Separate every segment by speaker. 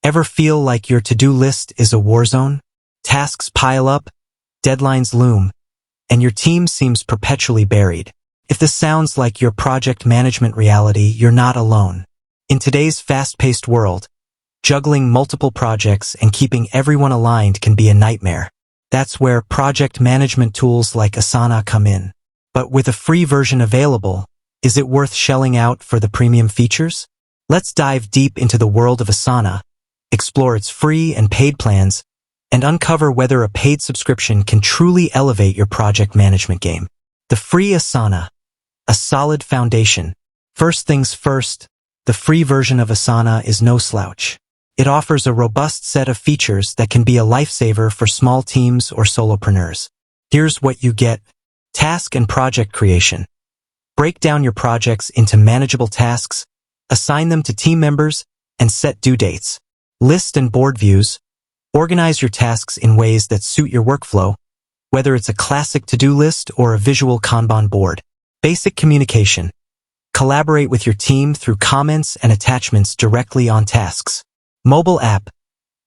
Speaker 1: Ever feel like your to-do list is a war zone? Tasks pile up, deadlines loom, and your team seems perpetually buried. If this sounds like your project management reality, you're not alone. In today's fast-paced world, juggling multiple projects and keeping everyone aligned can be a nightmare. That's where project management tools like Asana come in. But with a free version available, is it worth shelling out for the premium features? Let's dive deep into the world of Asana, explore its free and paid plans, and uncover whether a paid subscription can truly elevate your project management game. The free Asana, a solid foundation. First things first, the free version of Asana is no slouch. It offers a robust set of features that can be a lifesaver for small teams or solopreneurs. Here's what you get. Task and project creation. Break down your projects into manageable tasks, assign them to team members, and set due dates. List and board views. Organize your tasks in ways that suit your workflow, whether it's a classic to-do list or a visual Kanban board. Basic communication. Collaborate with your team through comments and attachments directly on tasks. Mobile app.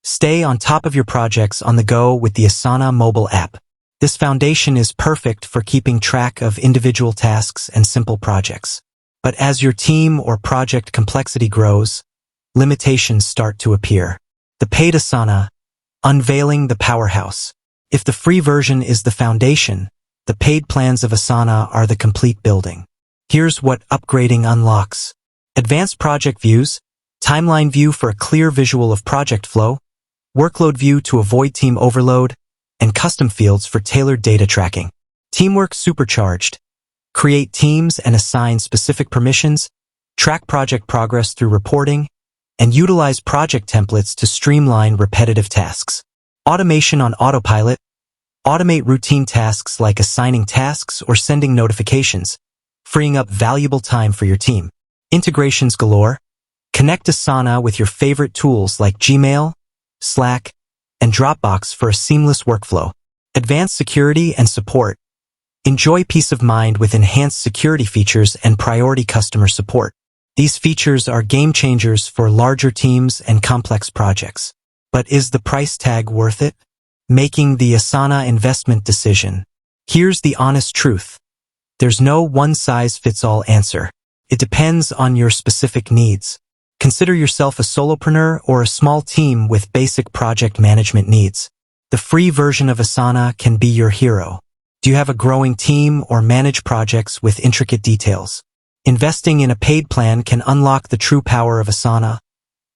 Speaker 1: Stay on top of your projects on the go with the Asana mobile app. This foundation is perfect for keeping track of individual tasks and simple projects. But as your team or project complexity grows, limitations start to appear. The paid Asana, unveiling the powerhouse. If the free version is the foundation, the paid plans of Asana are the complete building. Here's what upgrading unlocks. Advanced project views, timeline view for a clear visual of project flow, workload view to avoid team overload, and custom fields for tailored data tracking. Teamwork supercharged. Create teams and assign specific permissions, track project progress through reporting, and utilize project templates to streamline repetitive tasks. Automation on autopilot. Automate routine tasks like assigning tasks or sending notifications, freeing up valuable time for your team. Integrations galore. Connect Asana with your favorite tools like Gmail, Slack, and Dropbox for a seamless workflow. Advanced security and support. Enjoy peace of mind with enhanced security features and priority customer support. These features are game changers for larger teams and complex projects. But is the price tag worth it? Making the Asana investment decision. Here's the honest truth. There's no one-size-fits-all answer. It depends on your specific needs. Consider yourself a solopreneur or a small team with basic project management needs. The free version of Asana can be your hero. Do you have a growing team or manage projects with intricate details? Investing in a paid plan can unlock the true power of Asana,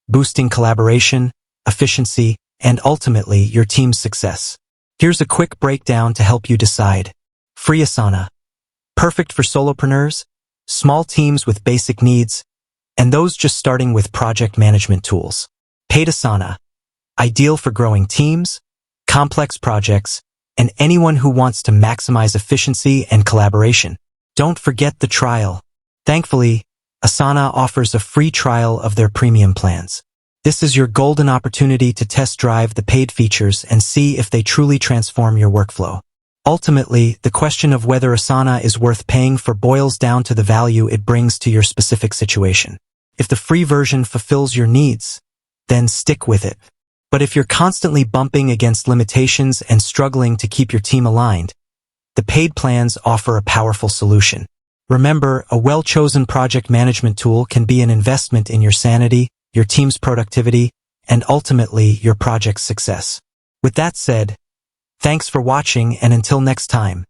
Speaker 1: boosting collaboration, efficiency, and ultimately your team's success. Here's a quick breakdown to help you decide. Free Asana. Perfect for solopreneurs, small teams with basic needs, and those just starting with project management tools. Paid Asana. Ideal for growing teams, complex projects, and anyone who wants to maximize efficiency and collaboration. Don't forget the trial. Thankfully, Asana offers a free trial of their premium plans. This is your golden opportunity to test drive the paid features and see if they truly transform your workflow. Ultimately, the question of whether Asana is worth paying for boils down to the value it brings to your specific situation. If the free version fulfills your needs, then stick with it. But if you're constantly bumping against limitations and struggling to keep your team aligned, the paid plans offer a powerful solution. Remember, a well-chosen project management tool can be an investment in your sanity, your team's productivity, and ultimately your project's success. With that said, thanks for watching, and until next time.